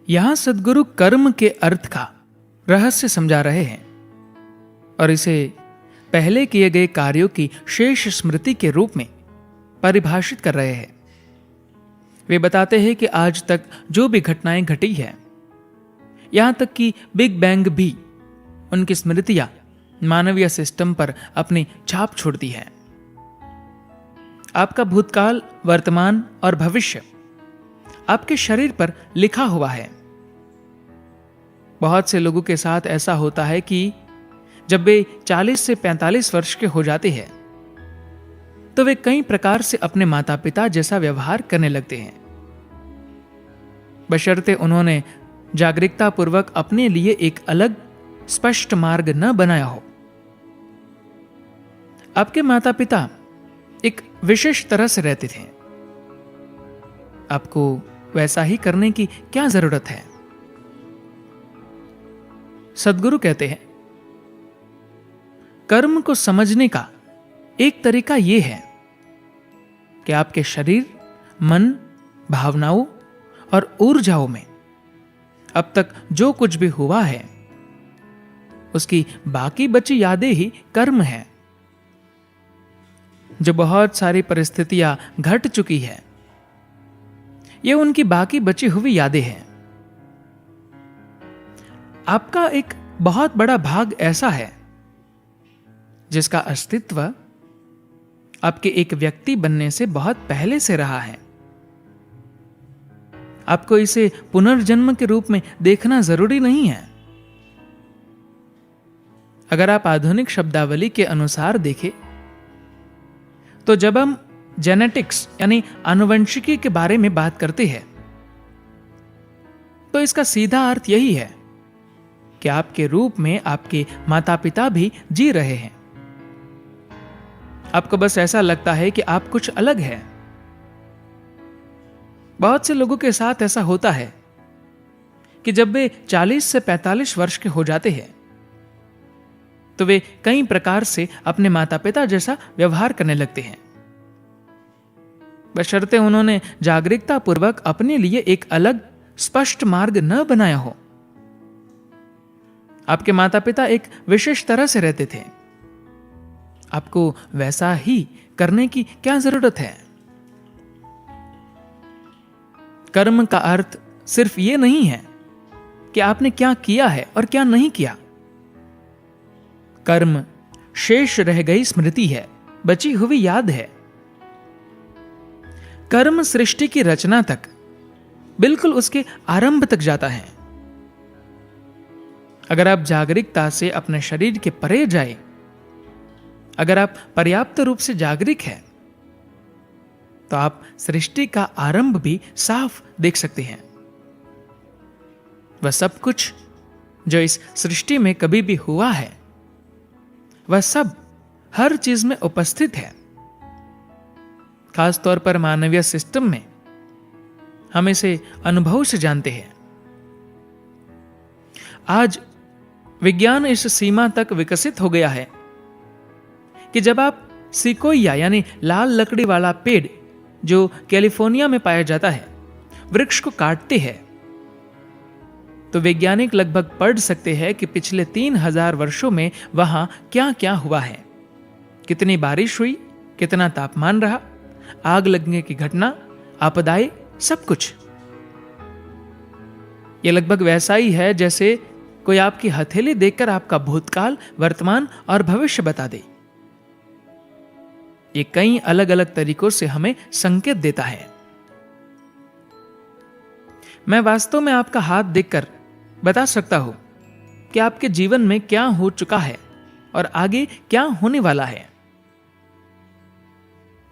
यहां सद्गुरु कर्म के अर्थ का रहस्य समझा रहे हैं और इसे पहले किए गए कार्यों की शेष स्मृति के रूप में परिभाषित कर रहे हैं। वे बताते हैं कि आज तक जो भी घटनाएं घटी है, यहां तक कि बिग बैंग भी, उनकी स्मृतियां मानवीय सिस्टम पर अपनी छाप छोड़ती है। आपका भूतकाल, वर्तमान और भविष्य आपके शरीर पर लिखा हुआ है। बहुत से लोगों के साथ ऐसा होता है कि जब वे 40 से 45 वर्ष के हो जाते हैं तो वे कई प्रकार से अपने माता पिता जैसा व्यवहार करने लगते हैं, बशर्ते उन्होंने जागरूकता पूर्वक अपने लिए एक अलग स्पष्ट मार्ग न बनाया हो। आपके माता पिता एक विशेष तरह से रहते थे, आपको वैसा ही करने की क्या जरूरत है? सद्गुरु कहते हैं, कर्म को समझने का एक तरीका यह है कि आपके शरीर, मन, भावनाओं और ऊर्जाओं में अब तक जो कुछ भी हुआ है उसकी बाकी बची यादें ही कर्म है। जो बहुत सारी परिस्थितियां घट चुकी है, ये उनकी बाकी बची हुई यादें हैं। आपका एक बहुत बड़ा भाग ऐसा है जिसका अस्तित्व आपके एक व्यक्ति बनने से बहुत पहले से रहा है। आपको इसे पुनर्जन्म के रूप में देखना जरूरी नहीं है। अगर आप आधुनिक शब्दावली के अनुसार देखें तो जब हम जेनेटिक्स यानी आनुवंशिकी के बारे में बात करते हैं तो इसका सीधा अर्थ यही है कि आपके रूप में आपके माता पिता भी जी रहे हैं। आपको बस ऐसा लगता है कि आप कुछ अलग हैं। बहुत से लोगों के साथ ऐसा होता है कि जब वे 40 से 45 वर्ष के हो जाते हैं तो वे कई प्रकार से अपने माता पिता जैसा व्यवहार करने लगते हैं, बशर्ते उन्होंने जागरूकता पूर्वक अपने लिए एक अलग स्पष्ट मार्ग न बनाया हो। आपके माता पिता एक विशेष तरह से रहते थे, आपको वैसा ही करने की क्या जरूरत है? कर्म का अर्थ सिर्फ ये नहीं है कि आपने क्या किया है और क्या नहीं किया। कर्म शेष रह गई स्मृति है, बची हुई याद है। कर्म सृष्टि की रचना तक, बिल्कुल उसके आरंभ तक जाता है। अगर आप जागरूकता से अपने शरीर के परे जाए, अगर आप पर्याप्त रूप से जागरूक हैं, तो आप सृष्टि का आरंभ भी साफ देख सकते हैं। वह सब कुछ जो इस सृष्टि में कभी भी हुआ है, वह सब हर चीज में उपस्थित है। खासतौर पर मानवीय सिस्टम में हम इसे अनुभव से जानते हैं। आज विज्ञान इस सीमा तक विकसित हो गया है कि जब आप सिकोया यानी लाल लकड़ी वाला पेड़ जो कैलिफोर्निया में पाया जाता है, वृक्ष को काटते हैं तो वैज्ञानिक लगभग पढ़ सकते हैं कि पिछले 3000 वर्षों में वहां क्या क्या हुआ है, कितनी बारिश हुई, कितना तापमान रहा, आग लगने की घटना, आपदाएं, सब कुछ। यह लगभग वैसा ही है जैसे कोई आपकी हथेली देखकर आपका भूतकाल, वर्तमान और भविष्य बता दे। ये कई अलग अलग तरीकों से हमें संकेत देता है। मैं वास्तव में आपका हाथ देखकर बता सकता हूं कि आपके जीवन में क्या हो चुका है और आगे क्या होने वाला है।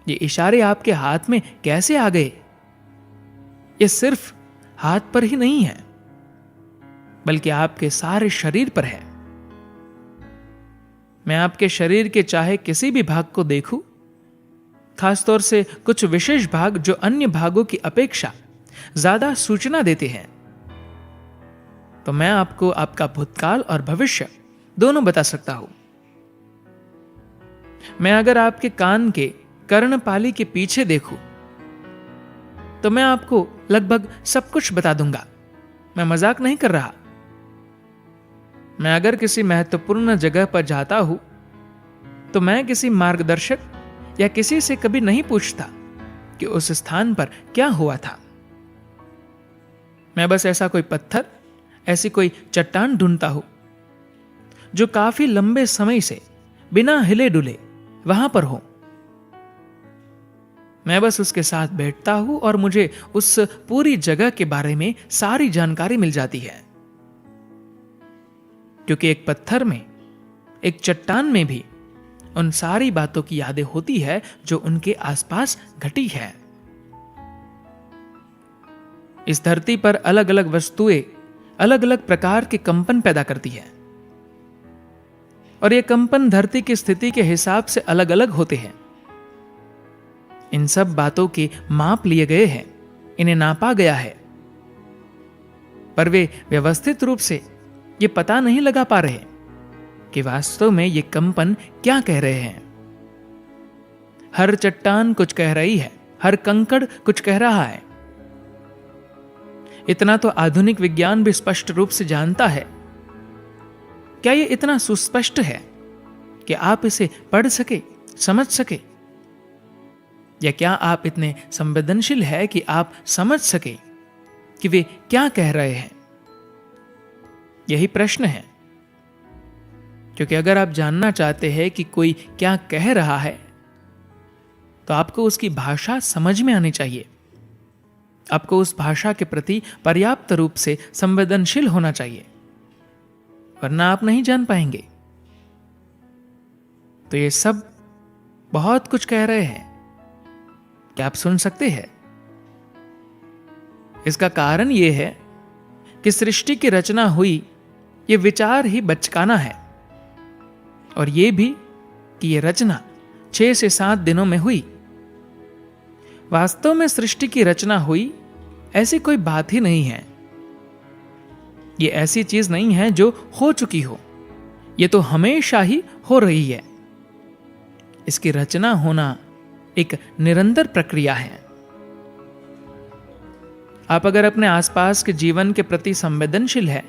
ये इशारे आपके हाथ में कैसे आ गए? ये सिर्फ हाथ पर ही नहीं है, बल्कि आपके सारे शरीर पर है। मैं आपके शरीर के चाहे किसी भी भाग को देखूं, खासतौर से कुछ विशेष भाग जो अन्य भागों की अपेक्षा ज्यादा सूचना देते हैं, तो मैं आपको आपका भूतकाल और भविष्य दोनों बता सकता हूं। मैं अगर आपके कान के कर्णपाली के पीछे देखूं तो मैं आपको लगभग सब कुछ बता दूंगा। मैं मजाक नहीं कर रहा। मैं अगर किसी महत्वपूर्ण जगह पर जाता हूं तो मैं किसी मार्गदर्शक या किसी से कभी नहीं पूछता कि उस स्थान पर क्या हुआ था। मैं बस ऐसा कोई पत्थर, ऐसी कोई चट्टान ढूंढता हूं जो काफी लंबे समय से बिना हिले डुले वहां पर हो। मैं बस उसके साथ बैठता हूं और मुझे उस पूरी जगह के बारे में सारी जानकारी मिल जाती है, क्योंकि एक पत्थर में, एक चट्टान में भी उन सारी बातों की यादें होती है जो उनके आसपास घटी है। इस धरती पर अलग अलग वस्तुएं अलग अलग प्रकार के कंपन पैदा करती है, और ये कंपन धरती की स्थिति के हिसाब से अलग अलग होते हैं। इन सब बातों के माप लिए गए हैं, इन्हें नापा गया है, पर वे व्यवस्थित रूप से ये पता नहीं लगा पा रहे कि वास्तव में ये कंपन क्या कह रहे हैं। हर चट्टान कुछ कह रही है, हर कंकड़ कुछ कह रहा है। इतना तो आधुनिक विज्ञान भी स्पष्ट रूप से जानता है। क्या ये इतना सुस्पष्ट है कि आप इसे पढ़ सके, समझ सके? या क्या आप इतने संवेदनशील है कि आप समझ सके कि वे क्या कह रहे हैं? यही प्रश्न है, क्योंकि अगर आप जानना चाहते हैं कि कोई क्या कह रहा है तो आपको उसकी भाषा समझ में आनी चाहिए। आपको उस भाषा के प्रति पर्याप्त रूप से संवेदनशील होना चाहिए, वरना आप नहीं जान पाएंगे। तो ये सब बहुत कुछ कह रहे हैं, क्या आप सुन सकते हैं? इसका कारण यह है कि सृष्टि की रचना हुई, ये विचार ही बचकाना है, और यह भी कि यह रचना 6 से 7 दिनों में हुई। वास्तव में सृष्टि की रचना हुई ऐसी कोई बात ही नहीं है। यह ऐसी चीज नहीं है जो हो चुकी हो, यह तो हमेशा ही हो रही है। इसकी रचना होना एक निरंतर प्रक्रिया है। आप अगर अपने आसपास के जीवन के प्रति संवेदनशील है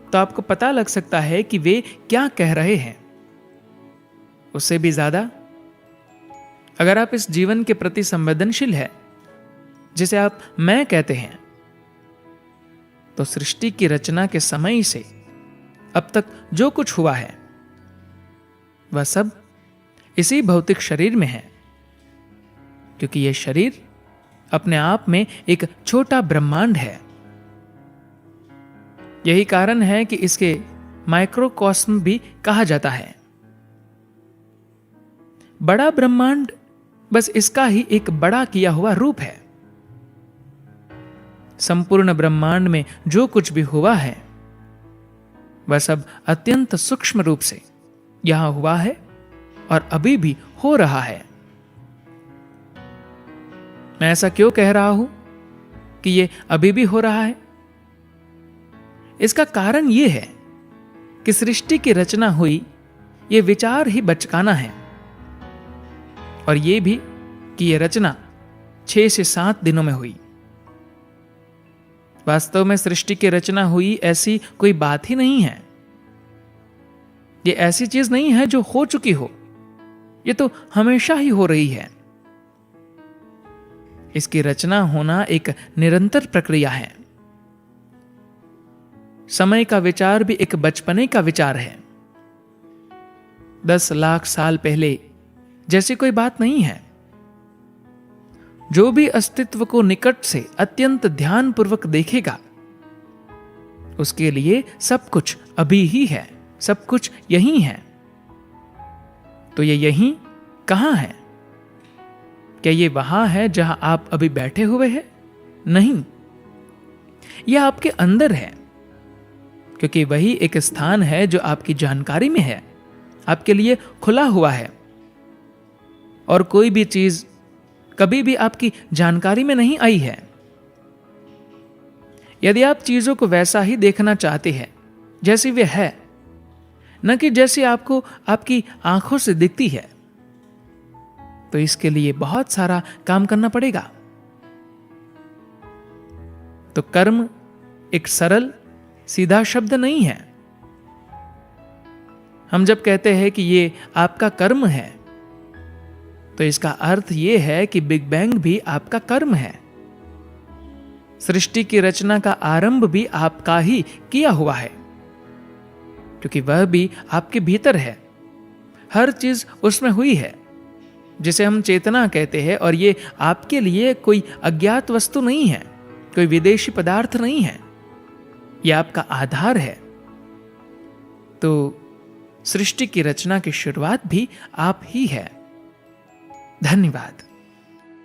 तो आपको पता लग सकता है कि वे क्या कह रहे हैं। उससे भी ज्यादा, अगर आप इस जीवन के प्रति संवेदनशील है जिसे आप मैं कहते हैं, तो सृष्टि की रचना के समय से अब तक जो कुछ हुआ है वह सब इसी भौतिक शरीर में है, क्योंकि यह शरीर अपने आप में एक छोटा ब्रह्मांड है। यही कारण है कि इसके माइक्रोकॉस्म भी कहा जाता है। बड़ा ब्रह्मांड बस इसका ही एक बड़ा किया हुआ रूप है। संपूर्ण ब्रह्मांड में जो कुछ भी हुआ है वह सब अत्यंत सूक्ष्म रूप से यहां हुआ है और अभी भी हो रहा है। मैं ऐसा क्यों कह रहा हूं कि यह अभी भी हो रहा है? इसका कारण यह है कि सृष्टि की रचना हुई, यह विचार ही बचकाना है, और यह भी कि यह रचना 6 से 7 दिनों में हुई। वास्तव में सृष्टि की रचना हुई ऐसी कोई बात ही नहीं है। यह ऐसी चीज नहीं है जो हो चुकी हो, यह तो हमेशा ही हो रही है। इसकी रचना होना एक निरंतर प्रक्रिया है। समय का विचार भी एक बचपने का विचार है। 10 लाख साल पहले जैसी कोई बात नहीं है। जो भी अस्तित्व को निकट से अत्यंत ध्यानपूर्वक देखेगा, उसके लिए सब कुछ अभी ही है, सब कुछ यही है। तो ये यहीं कहां है? क्या ये वहां है जहां आप अभी बैठे हुए हैं? नहीं, यह आपके अंदर है, क्योंकि वही एक स्थान है जो आपकी जानकारी में है, आपके लिए खुला हुआ है। और कोई भी चीज कभी भी आपकी जानकारी में नहीं आई है। यदि आप चीजों को वैसा ही देखना चाहते हैं जैसी वे है, न कि जैसी आपको आपकी आंखों से दिखती है, तो इसके लिए बहुत सारा काम करना पड़ेगा। तो कर्म एक सरल सीधा शब्द नहीं है। हम जब कहते हैं कि ये आपका कर्म है, तो इसका अर्थ ये है कि बिग बैंग भी आपका कर्म है। सृष्टि की रचना का आरंभ भी आपका ही किया हुआ है, क्योंकि वह भी आपके भीतर है। हर चीज उसमें हुई है, जिसे हम चेतना कहते हैं, और ये आपके लिए कोई अज्ञात वस्तु नहीं है, कोई विदेशी पदार्थ नहीं है, यह आपका आधार है। तो सृष्टि की रचना की शुरुआत भी आप ही है। धन्यवाद।